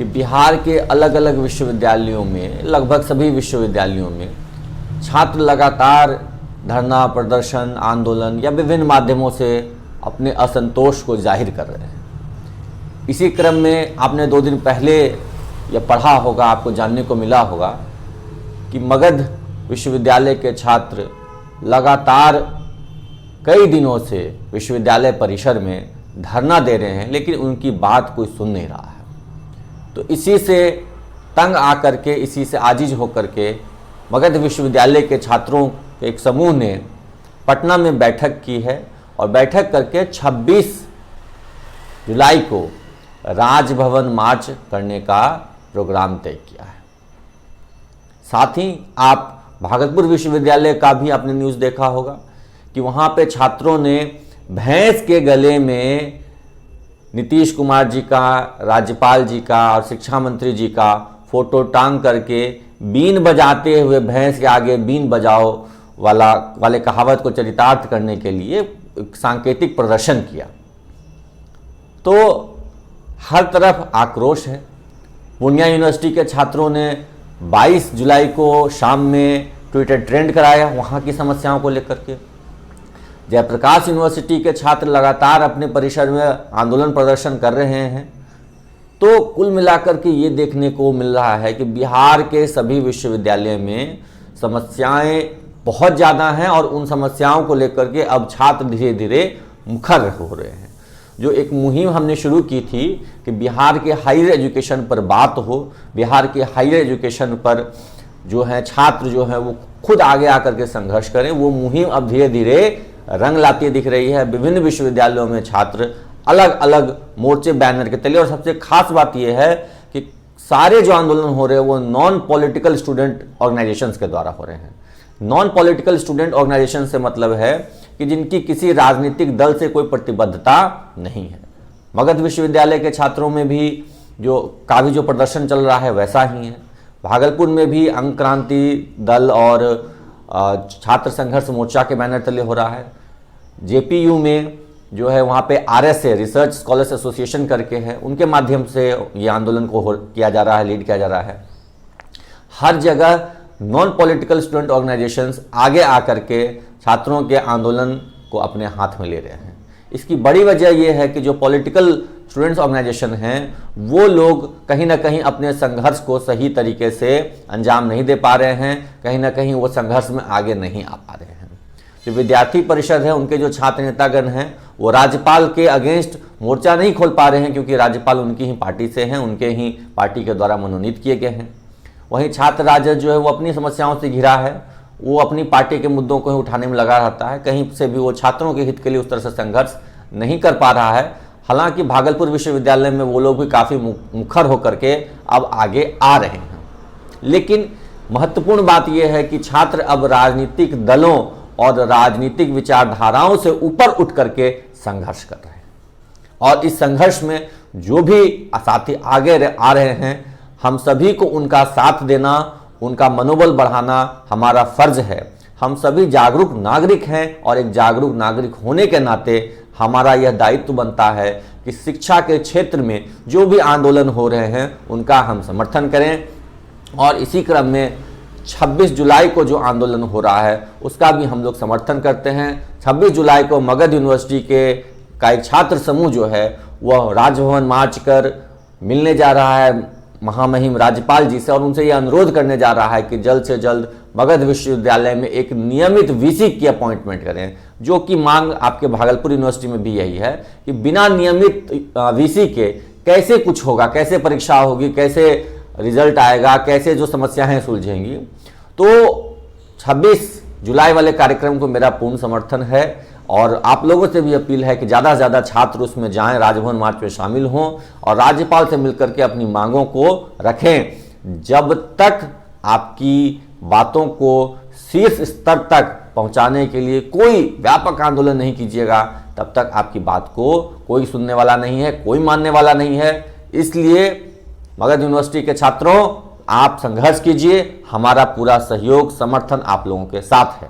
कि बिहार के अलग अलग विश्वविद्यालयों में, लगभग सभी विश्वविद्यालयों में छात्र लगातार धरना, प्रदर्शन, आंदोलन या विभिन्न माध्यमों से अपने असंतोष को जाहिर कर रहे हैं। इसी क्रम में आपने 2 दिन पहले यह पढ़ा होगा, आपको जानने को मिला होगा कि मगध विश्वविद्यालय के छात्र लगातार कई दिनों से विश्वविद्यालय परिसर में धरना दे रहे हैं, लेकिन उनकी बात कोई सुन नहीं रहा है। तो इसी से तंग आकर के, इसी से आजिज होकर के मगध विश्वविद्यालय के छात्रों के एक समूह ने पटना में बैठक की है और बैठक करके 26 जुलाई को राजभवन मार्च करने का प्रोग्राम तय किया है। साथ ही आप भागलपुर विश्वविद्यालय का भी आपने न्यूज़ देखा होगा कि वहाँ पे छात्रों ने भैंस के गले में नीतीश कुमार जी का, राज्यपाल जी का और शिक्षा मंत्री जी का फोटो टांग करके बीन बजाते हुए, भैंस के आगे बीन बजाओ वाले कहावत को चरितार्थ करने के लिए सांकेतिक प्रदर्शन किया। तो हर तरफ आक्रोश है। पूर्णिया यूनिवर्सिटी के छात्रों ने 22 जुलाई को शाम में ट्विटर ट्रेंड कराया वहाँ की समस्याओं को लेकर के। जयप्रकाश यूनिवर्सिटी के छात्र लगातार अपने परिसर में आंदोलन प्रदर्शन कर रहे हैं। तो कुल मिलाकर के ये देखने को मिल रहा है कि बिहार के सभी विश्वविद्यालय में समस्याएं बहुत ज़्यादा हैं और उन समस्याओं को लेकर के अब छात्र धीरे धीरे मुखर हो रहे हैं। जो एक मुहिम हमने शुरू की थी कि बिहार के हायर एजुकेशन पर बात हो, बिहार के हायर एजुकेशन पर जो है छात्र जो है वो खुद आगे आकर के संघर्ष करें, वो मुहिम अब धीरे धीरे रंग लाती दिख रही है। विभिन्न विश्वविद्यालयों में छात्र अलग अलग मोर्चे, बैनर के तले, और सबसे खास बात यह है कि सारे जो आंदोलन हो रहे हैं वो नॉन पॉलिटिकल स्टूडेंट ऑर्गेनाइजेशंस के द्वारा हो रहे हैं। नॉन पॉलिटिकल स्टूडेंट ऑर्गेनाइजेशन से मतलब है कि जिनकी किसी राजनीतिक दल से कोई प्रतिबद्धता नहीं है। मगध विश्वविद्यालय के छात्रों में भी जो प्रदर्शन चल रहा है वैसा ही है। भागलपुर में भी अंक क्रांति दल और छात्र संघर्ष मोर्चा के बैनर तले हो रहा है। जेपीयू में जो है वहाँ पे RSA, रिसर्च स्कॉलर्स एसोसिएशन करके है, उनके माध्यम से ये आंदोलन को किया जा रहा है, लीड किया जा रहा है। हर जगह नॉन पॉलिटिकल स्टूडेंट ऑर्गेनाइजेशंस आगे आकर के छात्रों के आंदोलन को अपने हाथ में ले रहे हैं। इसकी बड़ी वजह यह है कि जो पॉलिटिकल स्टूडेंट्स ऑर्गेनाइजेशन हैं वो लोग कहीं ना कहीं अपने संघर्ष को सही तरीके से अंजाम नहीं दे पा रहे हैं, कहीं ना कहीं वो संघर्ष में आगे नहीं आ पा रहे हैं। जो विद्यार्थी परिषद है, उनके जो छात्र नेतागण हैं वो राज्यपाल के अगेंस्ट मोर्चा नहीं खोल पा रहे हैं, क्योंकि राज्यपाल उनकी ही पार्टी से हैं, उनके ही पार्टी के द्वारा मनोनीत किए गए हैं। वहीं छात्र राजद जो है वो अपनी समस्याओं से घिरा है, वो अपनी पार्टी के मुद्दों को उठाने में लगा रहता है, कहीं से भी वो छात्रों के हित के लिए उस तरह से संघर्ष नहीं कर पा रहा है। हालांकि भागलपुर विश्वविद्यालय में वो लोग भी काफ़ी मुखर होकर के अब आगे आ रहे हैं। लेकिन महत्वपूर्ण बात यह है कि छात्र अब राजनीतिक दलों और राजनीतिक विचारधाराओं से ऊपर उठ करके संघर्ष कर रहे हैं, और इस संघर्ष में जो भी साथी आगे आ रहे हैं, हम सभी को उनका साथ देना, उनका मनोबल बढ़ाना हमारा फर्ज है। हम सभी जागरूक नागरिक हैं और एक जागरूक नागरिक होने के नाते हमारा यह दायित्व बनता है कि शिक्षा के क्षेत्र में जो भी आंदोलन हो रहे हैं उनका हम समर्थन करें। और इसी क्रम में 26 जुलाई को जो आंदोलन हो रहा है उसका भी हम लोग समर्थन करते हैं। 26 जुलाई को मगध यूनिवर्सिटी का एक छात्र समूह जो है वह राजभवन मार्च कर मिलने जा रहा है महामहिम राज्यपाल जी से, और उनसे यह अनुरोध करने जा रहा है कि जल्द से जल्द मगध विश्वविद्यालय में एक नियमित वीसी की अपॉइंटमेंट करें, जो कि मांग आपके भागलपुर यूनिवर्सिटी में भी यही है कि बिना नियमित वीसी के कैसे कुछ होगा, कैसे परीक्षा होगी, कैसे रिजल्ट आएगा, कैसे जो समस्याएं सुलझेंगी। तो 26 जुलाई वाले कार्यक्रम को मेरा पूर्ण समर्थन है, और आप लोगों से भी अपील है कि ज़्यादा से ज़्यादा छात्र उसमें जाएं, राजभवन मार्च में शामिल हों और राज्यपाल से मिलकर के अपनी मांगों को रखें। जब तक आपकी बातों को शीर्ष स्तर तक पहुंचाने के लिए कोई व्यापक आंदोलन नहीं कीजिएगा, तब तक आपकी बात को कोई सुनने वाला नहीं है, कोई मानने वाला नहीं है। इसलिए मगध यूनिवर्सिटी के छात्रों, आप संघर्ष कीजिए, हमारा पूरा सहयोग समर्थन आप लोगों के साथ है।